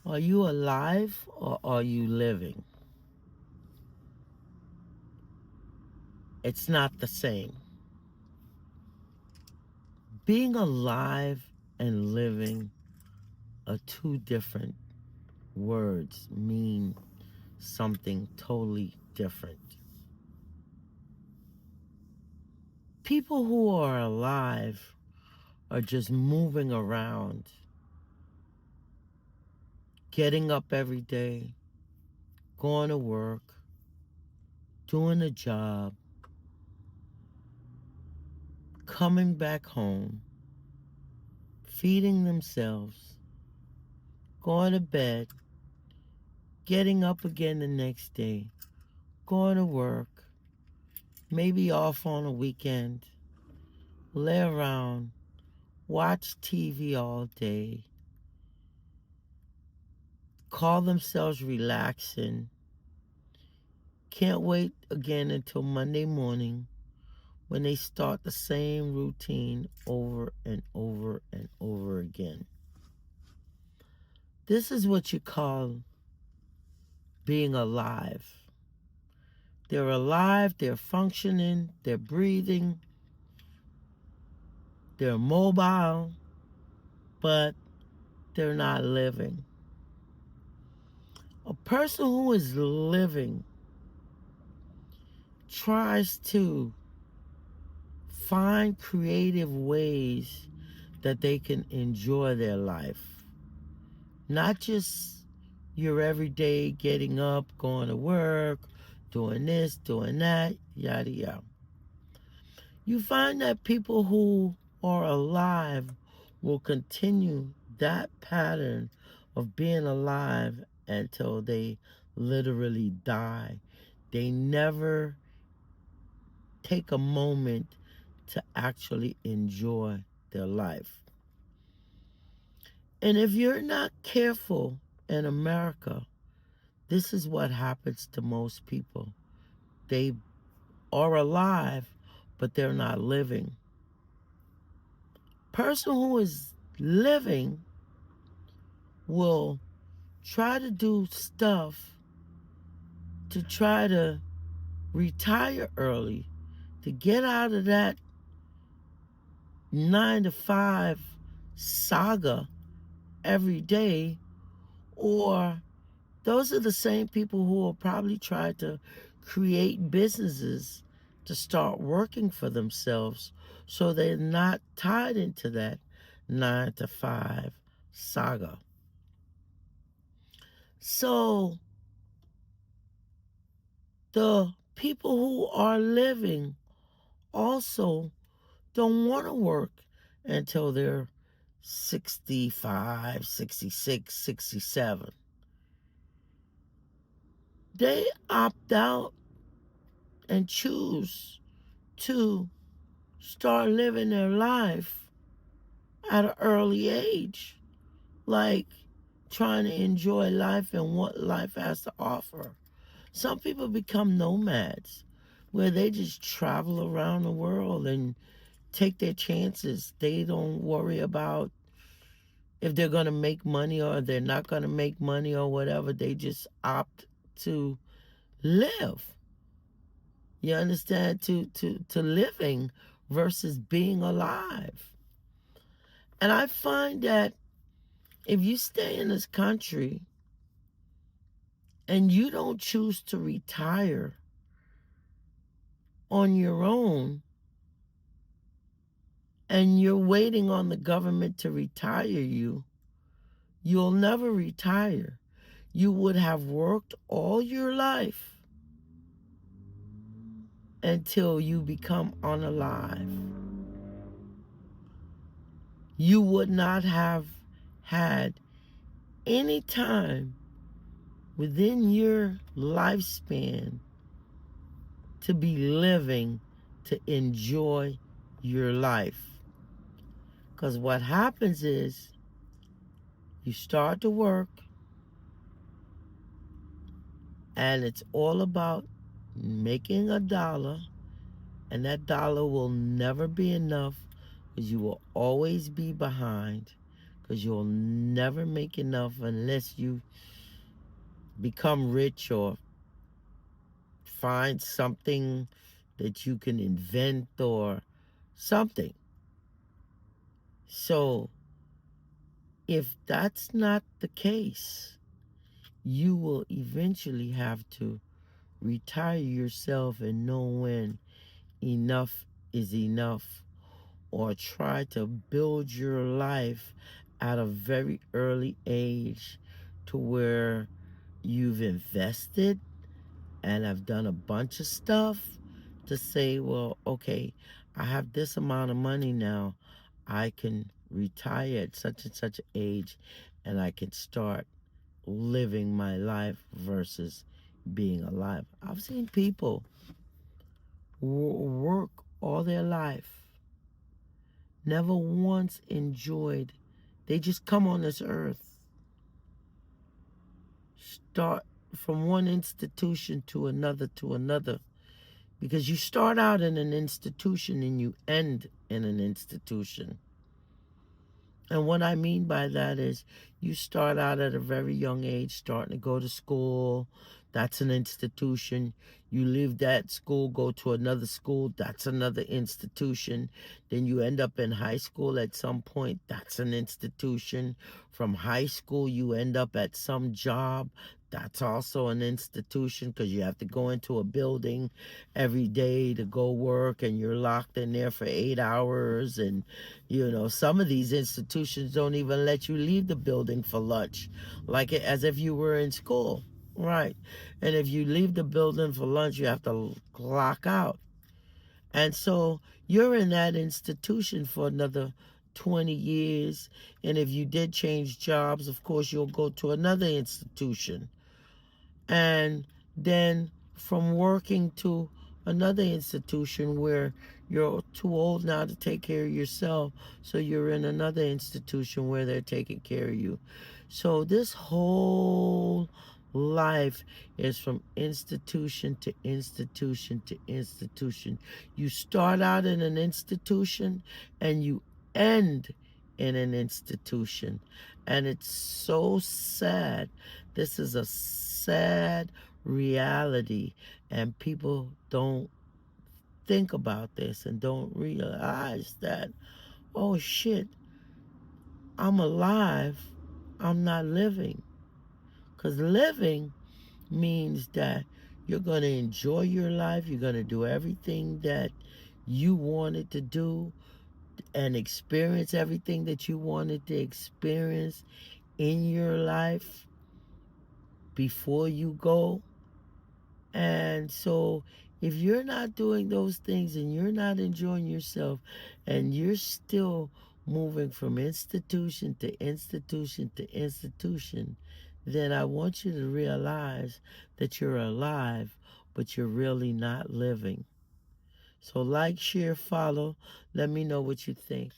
Are you alive or are you living? It's not the same. Being alive and living are two different words, mean something totally different. People who are alive are just moving around, getting up every day, going to work, doing a job, coming back home, feeding themselves, going to bed, getting up again the next day, going to work, maybe off on a weekend, lay around, watch TV all day, call themselves relaxing, can't wait again until Monday morning when they start the same routine over and over and over again. This is what you call being alive. They're alive, they're functioning, they're breathing, they're mobile, but they're not living. A person who is living tries to find creative ways that they can enjoy their life. Not just your everyday getting up, going to work, doing this, doing that, yada yada. You find that people who are alive will continue that pattern of being alive until they literally die. They never take a moment to actually enjoy their life. And if you're not careful in America, this is what happens to most people. They are alive, but they're not living. Person who is living will try to do stuff to try to retire early, to get out of that 9 to 5 saga every day, or those are the same people who will probably try to create businesses to start working for themselves so they're not tied into that 9 to 5 saga. So the people who are living also don't want to work until they're 65, 66, 67. They opt out and choose to start living their life at an early age, like trying to enjoy life and what life has to offer. Some people become nomads where they just travel around the world and take their chances. They don't worry about if they're going to make money or they're not going to make money or whatever. They just opt to live. You understand? To living versus being alive. And I find that if you stay in this country and you don't choose to retire on your own and you're waiting on the government to retire you, you'll never retire. You would have worked all your life until you become unalive. You would not have had any time within your lifespan to be living to enjoy your life. Because what happens is you start to work and it's all about making a dollar, and that dollar will never be enough because you will always be behind because you'll never make enough unless you become rich or find something that you can invent or something. So if that's not the case, you will eventually have to retire yourself and know when enough is enough, or try to build your life at a very early age to where you've invested and have done a bunch of stuff to say, well, okay, I have this amount of money now. I can retire at such and such age and I can start living my life versus being alive. I've seen people work all their life, never once enjoyed. They just come on this earth, start from one institution to another, because you start out in an institution and you end in an institution. And what I mean by that is you start out at a very young age, starting to go to school. That's an institution. You leave that school, go to another school. That's another institution. Then you end up in high school at some point. That's an institution. From high school, you end up at some job. That's also an institution, because you have to go into a building every day to go work, and you're locked in there for 8 hours. And, some of these institutions don't even let you leave the building for lunch, like as if you were in school. Right. And if you leave the building for lunch, you have to clock out. And so you're in that institution for another 20 years. And if you did change jobs, of course, you'll go to another institution. And then from working to another institution where you're too old now to take care of yourself, so you're in another institution where they're taking care of you. So this whole life is from institution to institution to institution. You start out in an institution and you end in an institution. And it's so sad. This is a sad reality, and people don't think about this and don't realize that, oh shit, I'm alive, I'm not living. Because living means that you're going to enjoy your life, you're going to do everything that you wanted to do and experience everything that you wanted to experience in your life before you go. And so if you're not doing those things and you're not enjoying yourself and you're still moving from institution to institution to institution, then I want you to realize that you're alive, but you're really not living. So like, share, follow. Let me know what you think.